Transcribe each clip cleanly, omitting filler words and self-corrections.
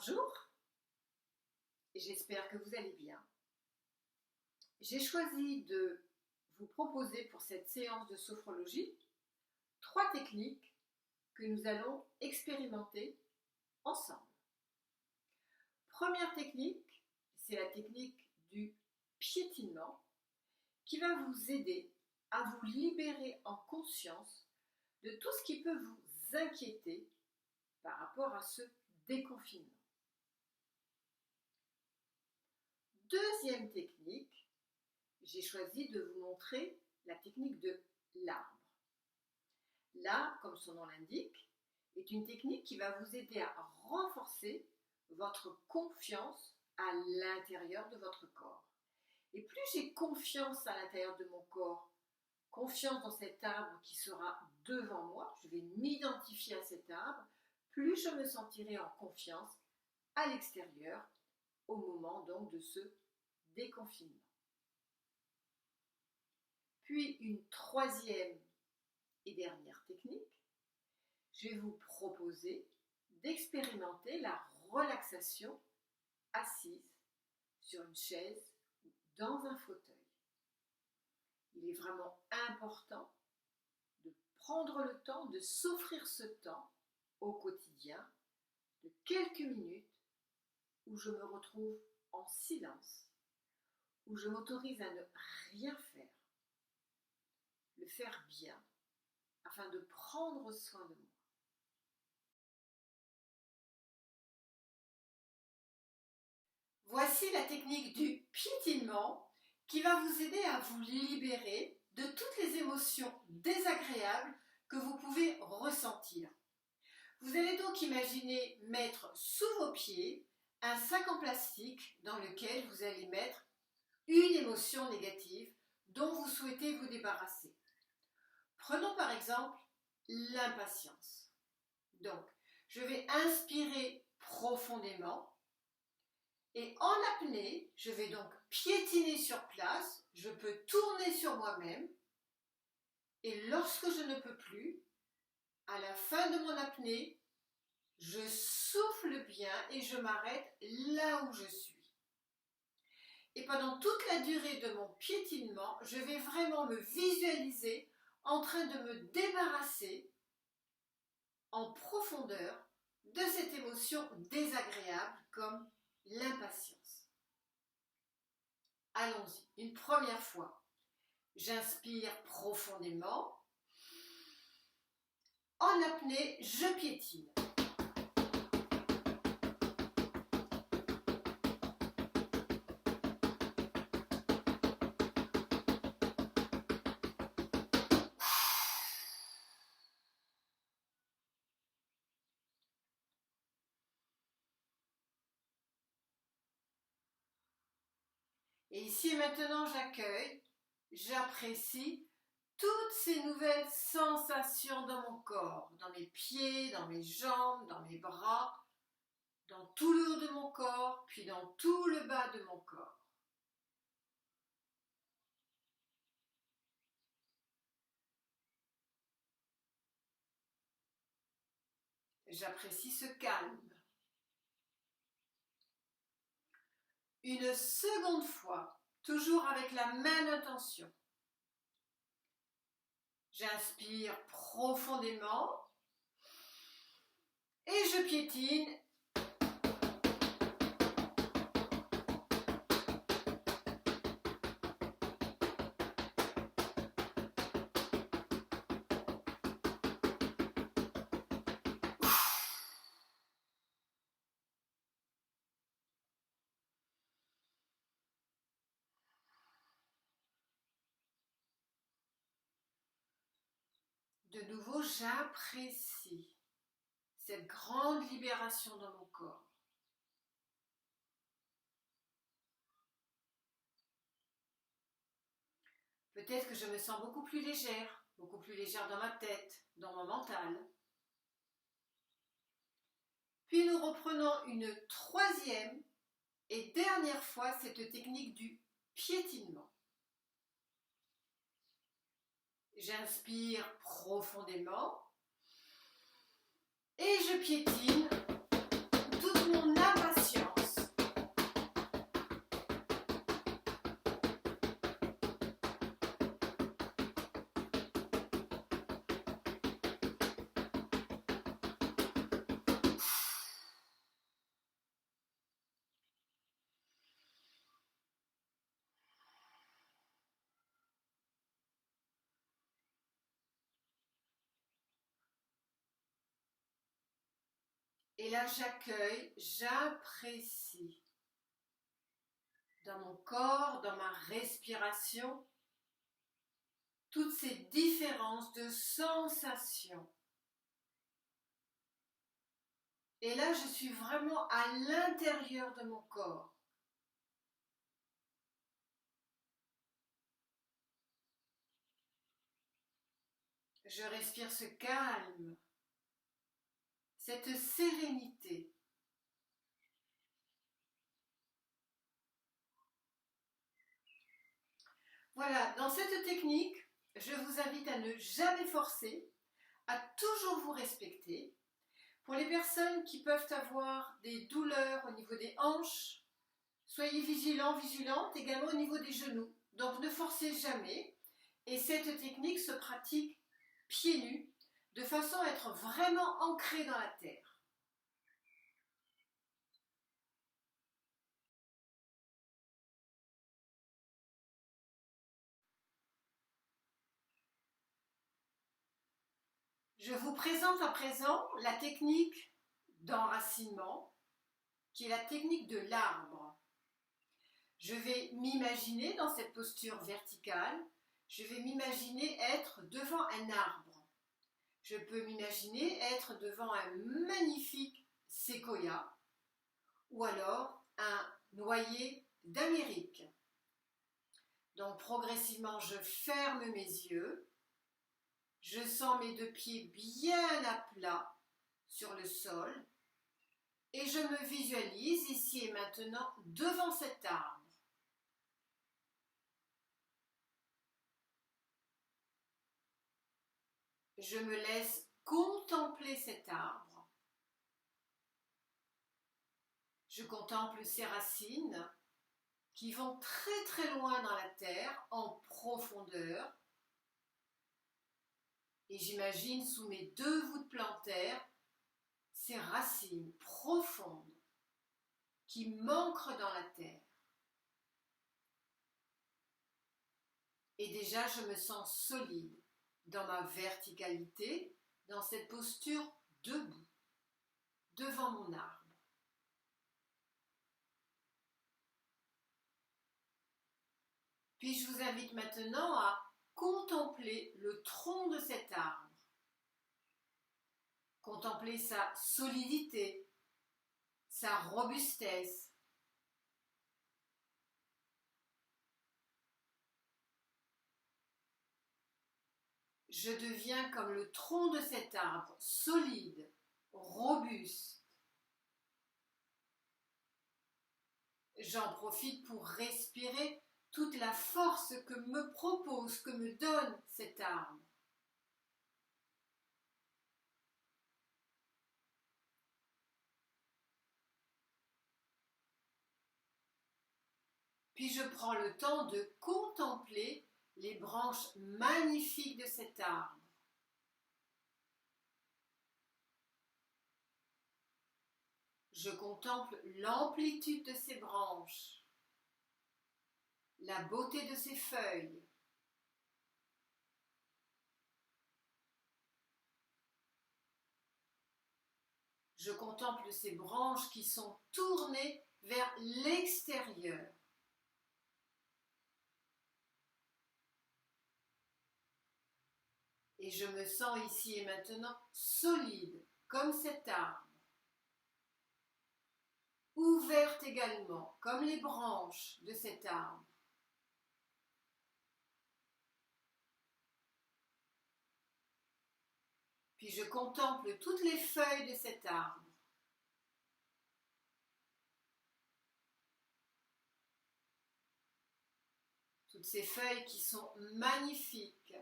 Bonjour, j'espère que vous allez bien. J'ai choisi de vous proposer pour cette séance de sophrologie 3 techniques que nous allons expérimenter ensemble. Première technique, c'est la technique du piétinement qui va vous aider à vous libérer en conscience de tout ce qui peut vous inquiéter par rapport à ce déconfinement. Deuxième technique, j'ai choisi de vous montrer la technique de l'arbre. Là, comme son nom l'indique, est une technique qui va vous aider à renforcer votre confiance à l'intérieur de votre corps. Et plus j'ai confiance à l'intérieur de mon corps, confiance dans cet arbre qui sera devant moi, je vais m'identifier à cet arbre, plus je me sentirai en confiance à l'extérieur au moment donc de ce déconfinement. Puis une troisième et dernière technique, je vais vous proposer d'expérimenter la relaxation assise sur une chaise ou dans un fauteuil. Il est vraiment important de prendre le temps, de s'offrir ce temps au quotidien de quelques minutes où je me retrouve en silence, où je m'autorise à ne rien faire, le faire bien, afin de prendre soin de moi. Voici la technique du piétinement qui va vous aider à vous libérer de toutes les émotions désagréables que vous pouvez ressentir. Vous allez donc imaginer mettre sous vos pieds un sac en plastique dans lequel vous allez mettre une émotion négative dont vous souhaitez vous débarrasser. Prenons par exemple l'impatience. Donc, je vais inspirer profondément et en apnée, je vais donc piétiner sur place, je peux tourner sur moi-même et lorsque je ne peux plus, à la fin de mon apnée, je souffle bien et je m'arrête là où je suis. Et pendant toute la durée de mon piétinement, je vais vraiment me visualiser en train de me débarrasser en profondeur de cette émotion désagréable comme l'impatience. Allons-y, une première fois. J'inspire profondément. En apnée, je piétine. Et ici maintenant, j'accueille, j'apprécie toutes ces nouvelles sensations dans mon corps, dans mes pieds, dans mes jambes, dans mes bras, dans tout le haut de mon corps, puis dans tout le bas de mon corps. J'apprécie ce calme. Une seconde fois, toujours avec la même intention. J'inspire profondément et je piétine. De nouveau, j'apprécie cette grande libération dans mon corps. Peut-être que je me sens beaucoup plus légère dans ma tête, dans mon mental. Puis nous reprenons une troisième et dernière fois cette technique du piétinement. J'inspire profondément et je piétine toute mon âme Et là, j'accueille, j'apprécie dans mon corps, dans ma respiration, toutes ces différences de sensations. Et là, je suis vraiment à l'intérieur de mon corps. Je respire ce calme, cette sérénité. Voilà, dans cette technique, je vous invite à ne jamais forcer, à toujours vous respecter. Pour les personnes qui peuvent avoir des douleurs au niveau des hanches, soyez vigilants, vigilantes également au niveau des genoux. Donc ne forcez jamais. Et cette technique se pratique pieds nus, de façon à être vraiment ancré dans la terre. Je vous présente à présent la technique d'enracinement, qui est la technique de l'arbre. Je vais m'imaginer dans cette posture verticale, je vais m'imaginer être devant un arbre. Je peux m'imaginer être devant un magnifique séquoia ou alors un noyer d'Amérique. Donc progressivement, je ferme mes yeux, je sens mes deux pieds bien à plat sur le sol et je me visualise ici et maintenant devant cet arbre. Je me laisse contempler cet arbre. Je contemple ses racines qui vont très très loin dans la terre, en profondeur. Et j'imagine sous mes deux voûtes plantaires ces racines profondes qui m'ancrent dans la terre. Et déjà, je me sens solide dans ma verticalité, dans cette posture debout, devant mon arbre. Puis je vous invite maintenant à contempler le tronc de cet arbre. Contempler sa solidité, sa robustesse. Je deviens comme le tronc de cet arbre, solide, robuste. J'en profite pour respirer toute la force que me propose, que me donne cet arbre. Puis je prends le temps de contempler les branches magnifiques de cet arbre. Je contemple l'amplitude de ses branches, la beauté de ses feuilles. Je contemple ces branches qui sont tournées vers l'extérieur. Et je me sens ici et maintenant solide, comme cet arbre. Ouverte également, comme les branches de cet arbre. Puis je contemple toutes les feuilles de cet arbre. Toutes ces feuilles qui sont magnifiques.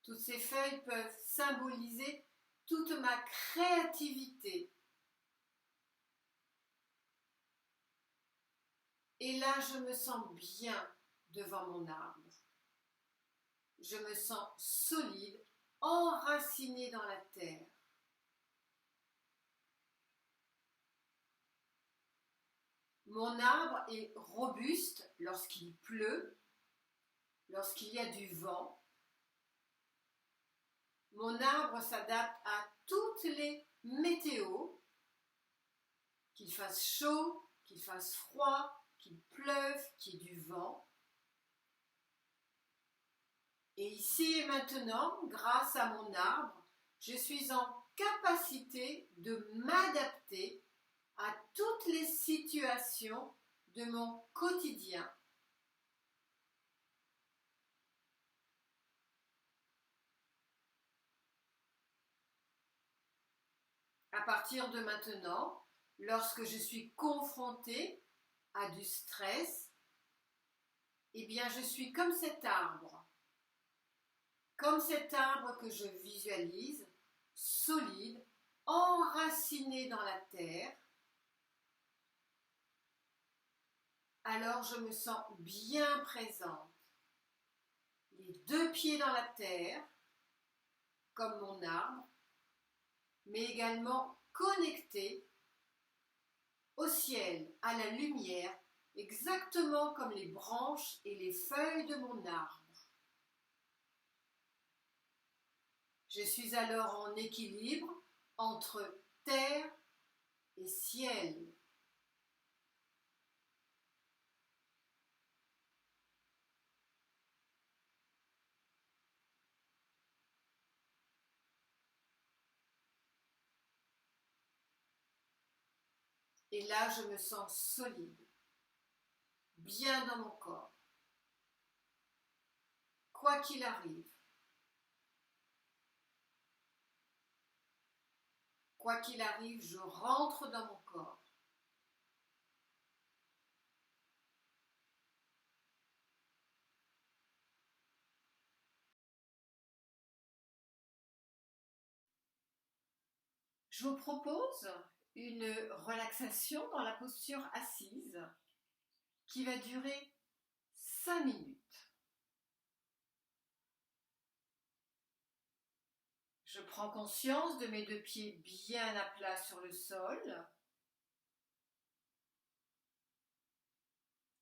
Toutes ces feuilles peuvent symboliser toute ma créativité. Et là, je me sens bien devant mon arbre. Je me sens solide, enraciné dans la terre. Mon arbre est robuste lorsqu'il pleut, lorsqu'il y a du vent. Mon arbre s'adapte à toutes les météos, qu'il fasse chaud, qu'il fasse froid, qu'il pleuve, qu'il y ait du vent. Et ici et maintenant, grâce à mon arbre, je suis en capacité de m'adapter à toutes les situations de mon quotidien. À partir de maintenant, lorsque je suis confrontée à du stress, eh bien je suis comme cet arbre que je visualise, solide, enraciné dans la terre. Alors je me sens bien présente, les deux pieds dans la terre, comme mon arbre, mais également connectée au ciel, à la lumière, exactement comme les branches et les feuilles de mon arbre. Je suis alors en équilibre entre terre et ciel. Et là, je me sens solide, bien dans mon corps, quoi qu'il arrive. Quoi qu'il arrive, je rentre dans mon corps. Je vous propose une relaxation dans la posture assise qui va durer 5 minutes. Je prends conscience de mes deux pieds bien à plat sur le sol.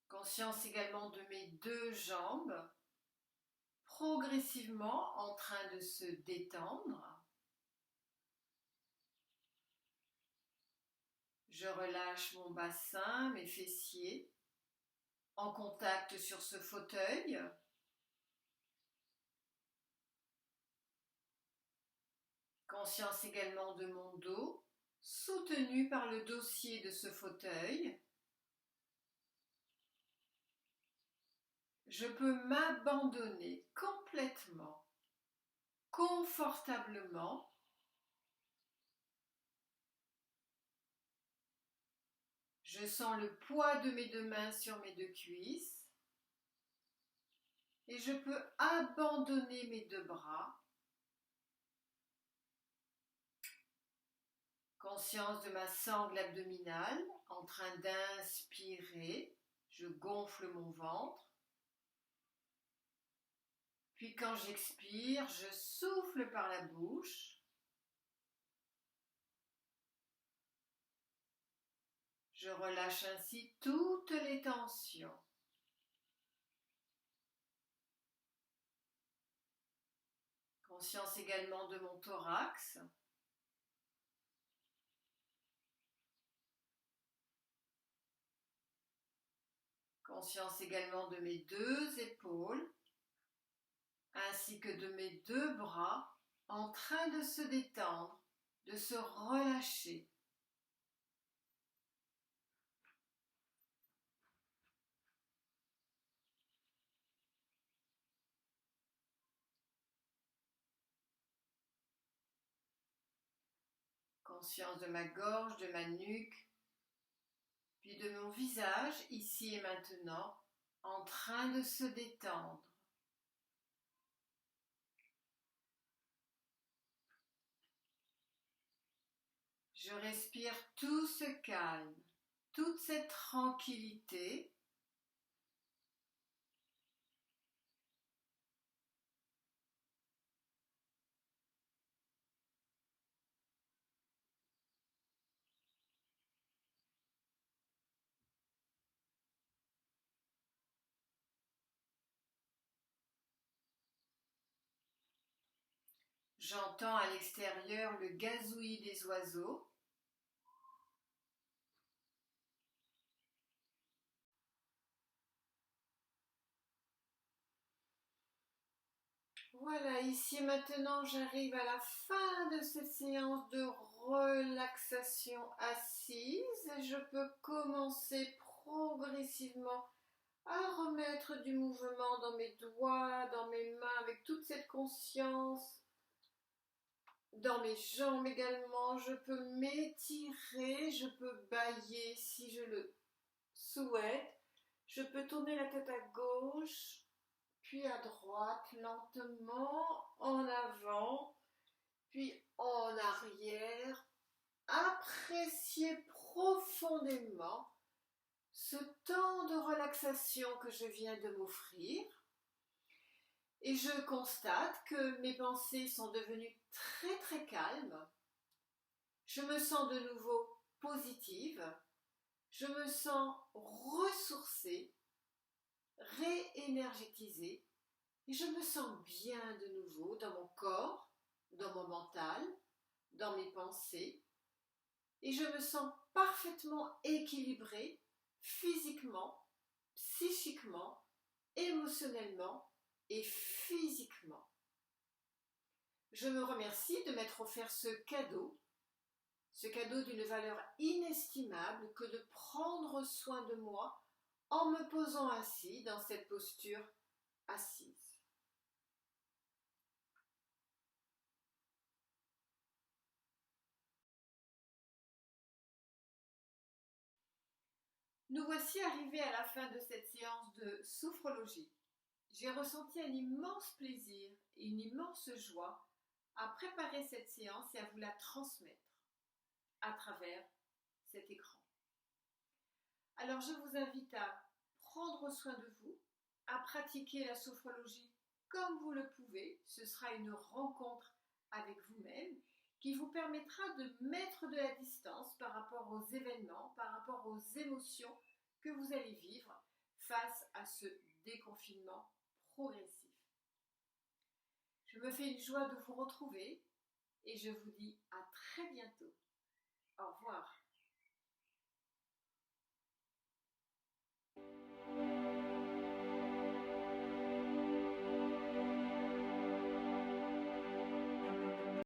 Conscience également de mes deux jambes progressivement en train de se détendre. Je relâche mon bassin, mes fessiers, en contact sur ce fauteuil. Conscience également de mon dos, soutenu par le dossier de ce fauteuil. Je peux m'abandonner complètement, confortablement. Je sens le poids de mes deux mains sur mes deux cuisses. Et je peux abandonner mes deux bras. Conscience de ma sangle abdominale en train d'inspirer. Je gonfle mon ventre. Puis quand j'expire, je souffle par la bouche. Je relâche ainsi toutes les tensions. Conscience également de mon thorax. Conscience également de mes deux épaules, ainsi que de mes deux bras en train de se détendre, de se relâcher. Conscience de ma gorge, de ma nuque, puis de mon visage, ici et maintenant, en train de se détendre. Je respire tout ce calme, toute cette tranquillité. J'entends à l'extérieur le gazouillis des oiseaux. Voilà, ici maintenant j'arrive à la fin de cette séance de relaxation assise et je peux commencer progressivement à remettre du mouvement dans mes doigts, dans mes mains, avec toute cette conscience. Dans mes jambes également, je peux m'étirer, je peux bâiller si je le souhaite. Je peux tourner la tête à gauche, puis à droite, lentement, en avant, puis en arrière. Appréciez profondément ce temps de relaxation que je viens de m'offrir. Et je constate que mes pensées sont devenues très très calmes. Je me sens de nouveau positive. Je me sens ressourcée, réénergétisée. Et je me sens bien de nouveau dans mon corps, dans mon mental, dans mes pensées. Et je me sens parfaitement équilibrée physiquement, psychiquement, émotionnellement et physiquement. Je me remercie de m'être offert ce cadeau d'une valeur inestimable que de prendre soin de moi en me posant ainsi dans cette posture assise. Nous voici arrivés à la fin de cette séance de sophrologie. J'ai ressenti un immense plaisir et une immense joie à préparer cette séance et à vous la transmettre à travers cet écran. Alors je vous invite à prendre soin de vous, à pratiquer la sophrologie comme vous le pouvez. Ce sera une rencontre avec vous-même qui vous permettra de mettre de la distance par rapport aux événements, par rapport aux émotions que vous allez vivre face à ce déconfinement progressif. Je me fais une joie de vous retrouver et je vous dis à très bientôt.